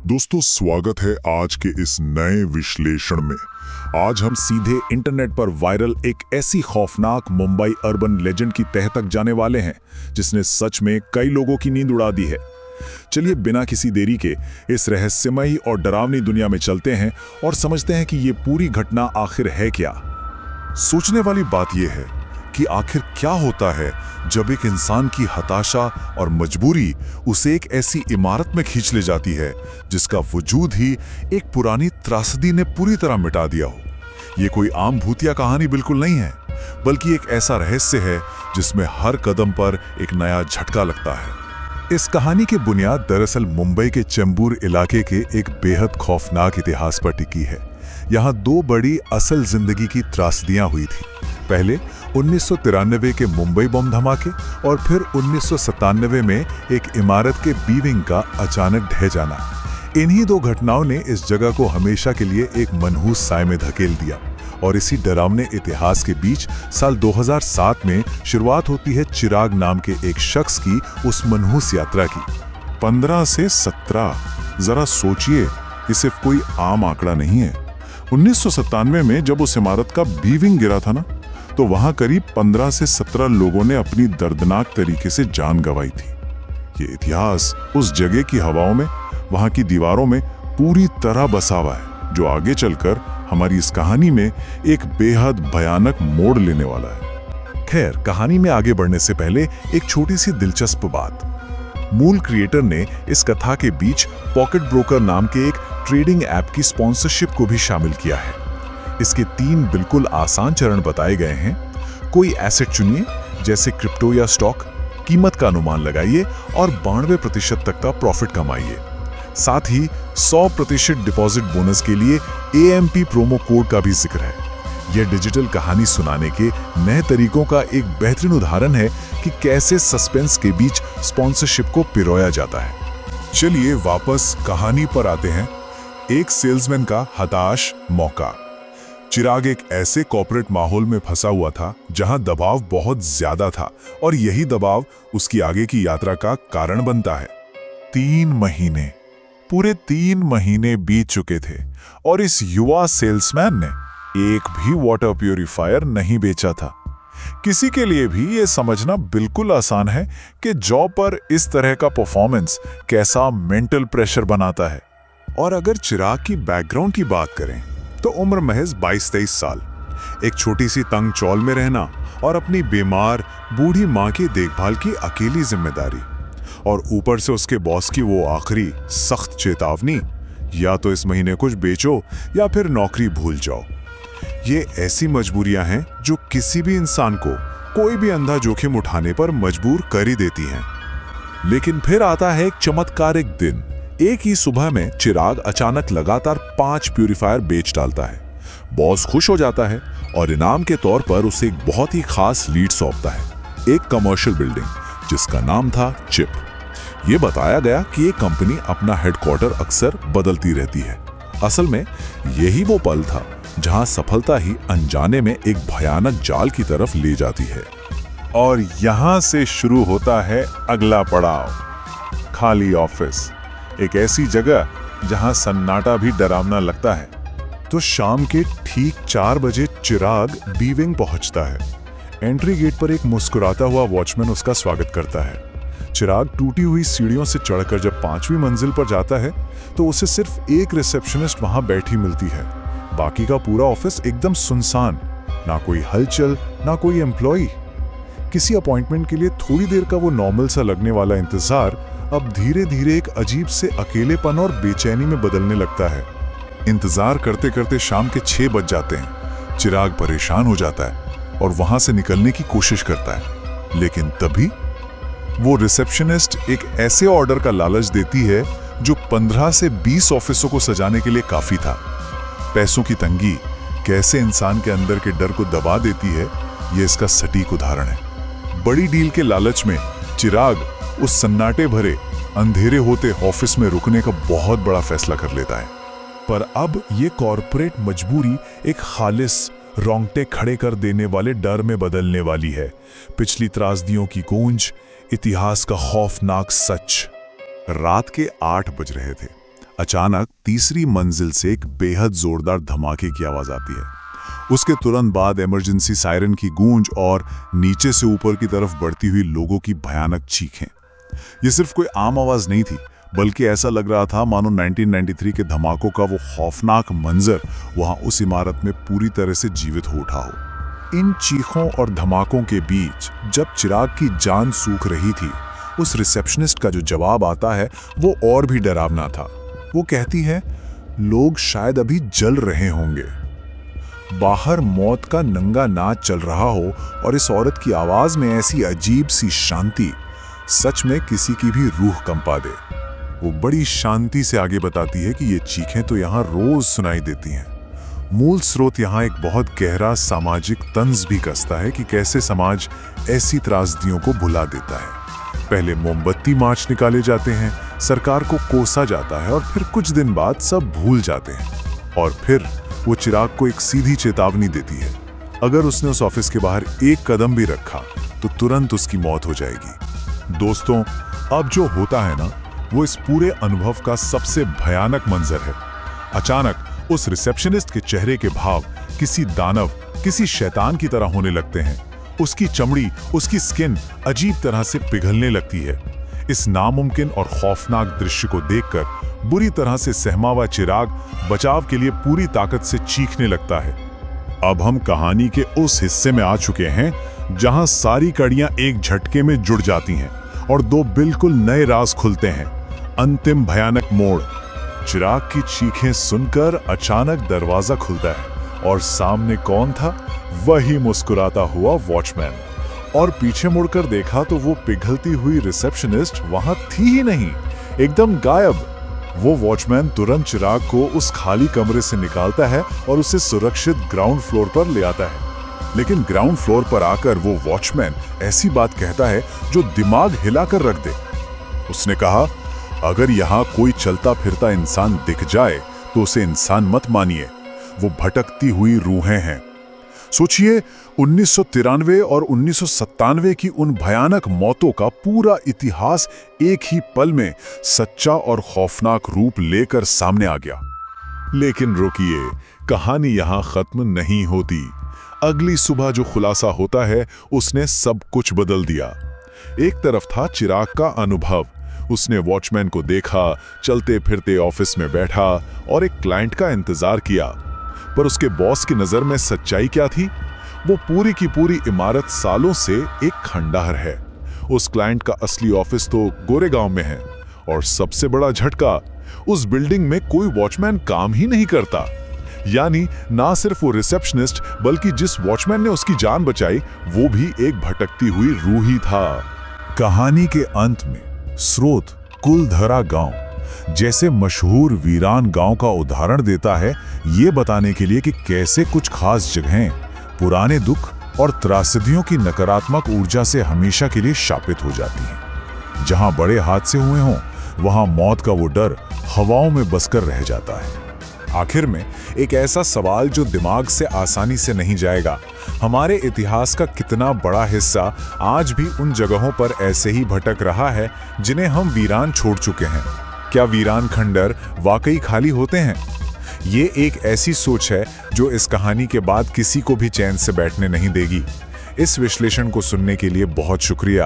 दोस्तों, स्वागत है आज के इस नए विश्लेषण में। आज हम सीधे इंटरनेट पर वायरल एक ऐसी खौफनाक मुंबई अर्बन लेजेंड की तह तक जाने वाले हैं जिसने सच में कई लोगों की नींद उड़ा दी है। चलिए बिना किसी देरी के इस रहस्यमयी और डरावनी दुनिया में चलते हैं और समझते हैं कि ये पूरी घटना आखिर है क्या। सोचने वाली बात यह है कि आखिर क्या होता है जब एक इंसान की हताशा और मजबूरी उसे एक ऐसी इमारत में खींच ले जाती है जिसका वजूद ही एक पुरानी त्रासदी ने पूरी तरह मिटा दिया हो। ये कोई आम भूतिया कहानी बिल्कुल नहीं है, बल्कि एक ऐसा रहस्य है जिसमें हर कदम पर एक नया झटका लगता है। इस कहानी की बुनियाद दरअसल मुंबई के चेंबूर इलाके के एक बेहद खौफनाक इतिहास पर टिकी है। यहाँ दो बड़ी असल जिंदगी की त्रासदियां हुई थी। पहले 1993 के मुंबई बम धमाके और फिर 1997 में एक इमारत के बीविंग का अचानक ढह जाना। इन्हीं दो घटनाओं ने इस जगह को हमेशा के लिए एक मनहूस साए में धकेल दिया और इसी डरावने इतिहास के बीच साल 2007 में शुरुआत होती है चिराग नाम के एक शख्स की उस मनहूस यात्रा की। 15 से 17, जरा सोचिए, ये सिर्फ कोई आम आंकड़ा नहीं है। 1997 में जब उस इमारत का बीविंग गिरा था ना, तो वहां करीब 15 से 17 लोगों ने अपनी दर्दनाक तरीके से जान गंवाई थी। ये इतिहास उस जगह की हवाओं में, वहां की दीवारों में पूरी तरह बसा हुआ है, जो आगे चलकर हमारी इस कहानी में एक बेहद भयानक मोड़ लेने वाला है। खैर, कहानी में आगे बढ़ने से पहले एक छोटी सी दिलचस्प बात। मूल क्रिएटर ने इस कथा के बीच पॉकेट ब्रोकर नाम के एक ट्रेडिंग ऐप की स्पॉन्सरशिप को भी शामिल किया है। इसके 3 बिल्कुल आसान चरण बताए गए हैं। कोई एसेट चुनिए, जैसे क्रिप्टो या स्टॉक, कीमत का अनुमान लगाइए और 92% तक का प्रॉफिट कमाइए। साथ ही 100% डिपॉजिट बोनस के लिए AMP प्रोमो कोड का भी जिक्र है। यह डिजिटल कहानी सुनाने के नए तरीकों का एक बेहतरीन उदाहरण है कि कैसे सस्पेंस के बीच स्पॉन्सरशिप को पिरोया जाता है। चलिए वापस कहानी पर आते हैं। एक सेल्समैन का हताश मौका। चिराग एक ऐसे कॉर्पोरेट माहौल में फंसा हुआ था जहां दबाव बहुत ज्यादा था और यही दबाव उसकी आगे की यात्रा का कारण बनता है। 3 महीने, पूरे 3 महीने बीत चुके थे और इस युवा सेल्समैन ने एक भी वाटर प्यूरिफायर नहीं बेचा था। किसी के लिए भी ये समझना बिल्कुल आसान है कि जॉब पर इस तरह का परफॉर्मेंस कैसा मेंटल प्रेशर बनाता है। और अगर चिराग की बैकग्राउंड की बात करें तो उम्र महज 22-23 साल, एक छोटी सी तंग चौल में रहना और अपनी बीमार बूढ़ी माँ की देखभाल की अकेली जिम्मेदारी, और ऊपर से उसके बॉस की वो आखिरी सख्त चेतावनी, या तो इस महीने कुछ बेचो या फिर नौकरी भूल जाओ। ये ऐसी मजबूरियां हैं जो किसी भी इंसान को कोई भी अंधा जोखिम उठाने पर मजबूर कर ही देती हैं। लेकिन फिर आता है एक चमत्कारिक दिन। एक ही सुबह में चिराग अचानक लगातार 5 प्यूरिफायर बेच डालता है। बॉस खुश हो जाता है और इनाम के तौर पर उसे एक बहुत ही खास लीड सौंपता है, एक कमर्शियल बिल्डिंग जिसका नाम था चिप। ये बताया गया कि ये कंपनी अपना हेडक्वार्टर अक्सर बदलती रहती है। असल में यही वो पल था जहां सफलता ही अनजाने में एक भयानक जाल की तरफ ले जाती है। और यहां से शुरू होता है अगला पड़ाव, खाली ऑफिस। एक ऐसी जगह जहां सन्नाटा भी डरावना लगता है। तो शाम के ठीक 4 बजे चिराग बीविंग पहुंचता है। एंट्री गेट पर एक मुस्कुराता हुआ वॉचमैन उसका स्वागत करता है। चिराग टूटी हुई सीढ़ियों से चढ़कर जब 5वीं मंजिल पर जाता है तो उसे सिर्फ एक रिसेप्शनिस्ट वहां बैठी मिलती है। बाकी का पूरा ऑफिस एकदम सुनसान, ना कोई हलचल, ना कोई एम्प्लॉई। किसी अपॉइंटमेंट के लिए थोड़ी देर का वो नॉर्मल सा लगने वाला इंतजार अब धीरे धीरे एक अजीब से अकेलेपन और बेचैनी में बदलने लगता है। इंतजार करते करते शाम के 6 बज जाते हैं। चिराग परेशान हो जाता है और वहां से निकलने की कोशिश करता है, लेकिन तभी वो रिसेप्शनिस्ट एक ऐसे ऑर्डर का लालच देती है जो 15 से 20 ऑफिसों को सजाने के लिए काफी था। पैसों की तंगी कैसे इंसान के अंदर के डर को दबा देती है, ये इसका सटीक उदाहरण है। बड़ी डील के लालच में चिराग उस सन्नाटे भरे अंधेरे होते ऑफिस में रुकने का बहुत बड़ा फैसला कर लेता है। पर अब ये कॉर्पोरेट मजबूरी एक खालिस रोंगटे खड़े कर देने वाले डर में बदलने वाली है। पिछली त्रासदियों की गूंज, इतिहास का खौफनाक सच। रात के 8 बज रहे थे। अचानक तीसरी मंजिल से एक बेहद जोरदार धमाके की आवाज आती है। उसके तुरंत बाद इमरजेंसी सायरन की गूंज और नीचे से ऊपर की तरफ बढ़ती हुई लोगों की भयानक चीखें। ये सिर्फ कोई आम आवाज नहीं थी, बल्कि ऐसा लग रहा था मानो 1993 के धमाकों का वो खौफनाक मंजर वहां उस इमारत में पूरी तरह से जीवित हो उठा हो। इन चीखों और धमाकों के बीच जब चिराग की जान सूख रही थी, उस रिसेप्शनिस्ट का जो जवाब आता है वो और भी डरावना था। वो कहती है, लोग शायद अभी जल रहे होंगे। बाहर मौत का नंगा नाच चल रहा हो और इस औरत की आवाज में ऐसी अजीब सी शांति सच में किसी की भी रूह कंपा दे। वो बड़ी शांति से आगे बताती है कि ये चीखें तो यहाँ रोज सुनाई देती हैं। मूल स्रोत यहाँ एक बहुत गहरा सामाजिक तंज भी कसता है कि कैसे समाज ऐसी त्रासदियों को भुला देता है। पहले मोमबत्ती मार्च निकाले जाते हैं, सरकार को कोसा जाता है और फिर कुछ दिन बाद सब भूल जाते हैं। और फिर वो चिराग को एक सीधी चेतावनी देती है, अगर उसने उस ऑफिस के बाहर एक कदम भी रखा तो तुरंत उसकी मौत हो जाएगी। दोस्तों, अब जो होता है ना, वो इस पूरे अनुभव का सबसे भयानक मंजर है। अचानक उस रिसेप्शनिस्ट के चेहरे के भाव किसी दानव, किसी शैतान की तरह होने लगते हैं। उसकी चमड़ी, उसकी स्किन अजीब तरह से पिघलने लगती है। इस नामुमकिन और खौफनाक दृश्य को देखकर बुरी तरह से सहमा हुआ चिराग बचाव के लिए पूरी ताकत से चीखने लगता है। अब हम कहानी के उस हिस्से में आ चुके हैं जहां सारी कड़ियां एक झटके में जुड़ जाती हैं और दो बिल्कुल नए राज खुलते हैं। अंतिम भयानक मोड़। चिराग की चीखें सुनकर अचानक दरवाजा खुलता है और सामने कौन था? वही मुस्कुराता हुआ वॉचमैन। और पीछे मुड़कर देखा तो वो पिघलती हुई रिसेप्शनिस्ट वहां थी ही नहीं, एकदम गायब। वो वॉचमैन तुरंत चिराग को उस खाली कमरे से निकालता है और उसे सुरक्षित ग्राउंड फ्लोर पर ले आता है। लेकिन ग्राउंड फ्लोर पर आकर वो वॉचमैन ऐसी बात कहता है जो दिमाग हिलाकर रख दे। उसने कहा, अगर यहाँ कोई चलता फिरता इंसान दिख जाए तो उसे इंसान मत मानिए, वो भटकती हुई रूहें हैं। सोचिए, 1993 और 1997 की उन भयानक मौतों का पूरा इतिहास एक ही पल में सच्चा और खौफनाक रूप लेकर सामने आ गया। लेकिन रुकिए, कहानी यहां खत्म नहीं होती। अगली सुबह जो खुलासा होता है उसने सब कुछ बदल दिया। एक तरफ था चिराग का अनुभव, उसने वॉचमैन को देखा, चलते फिरते ऑफिस में बैठा और एक क्लाइंट का इंतजार किया। पर उसके बॉस की नजर में सच्चाई क्या थी? वो पूरी की पूरी इमारत सालों से एक खंडहर है। उस क्लाइंट का असली ऑफिस तो गोरेगांव में है और सबसे बड़ा झटका, उस बिल्डिंग में कोई वॉचमैन काम ही नहीं करता। यानी ना सिर्फ वो रिसेप्शनिस्ट, बल्कि जिस वॉचमैन ने उसकी जान बचाई वो भी एक भटकती हुई रूह ही था। कहानी के अंत में स्रोत कुलधरा गांव जैसे मशहूर वीरान गांव का उदाहरण देता है, ये बताने के लिए कि कैसे कुछ खास जगहें पुराने दुख और त्रासदियों की नकारात्मक ऊर्जा से हमेशा के लिए शापित हो जाती हैं। जहां बड़े हादसे हुए हों, वहां मौत का वो डर हवाओं में बसकर रह जाता है। आखिर में एक ऐसा सवाल जो दिमाग से आसानी से नहीं जाएगा, हमारे इतिहास का कितना बड़ा हिस्सा आज भी उन जगहों पर ऐसे ही भटक रहा है जिन्हें हम वीरान छोड़ चुके हैं। क्या वीरान खंडर वाकई खाली होते हैं? ये एक ऐसी सोच है जो इस कहानी के बाद किसी को भी चैन से बैठने नहीं देगी। इस विश्लेषण को सुनने के लिए बहुत शुक्रिया।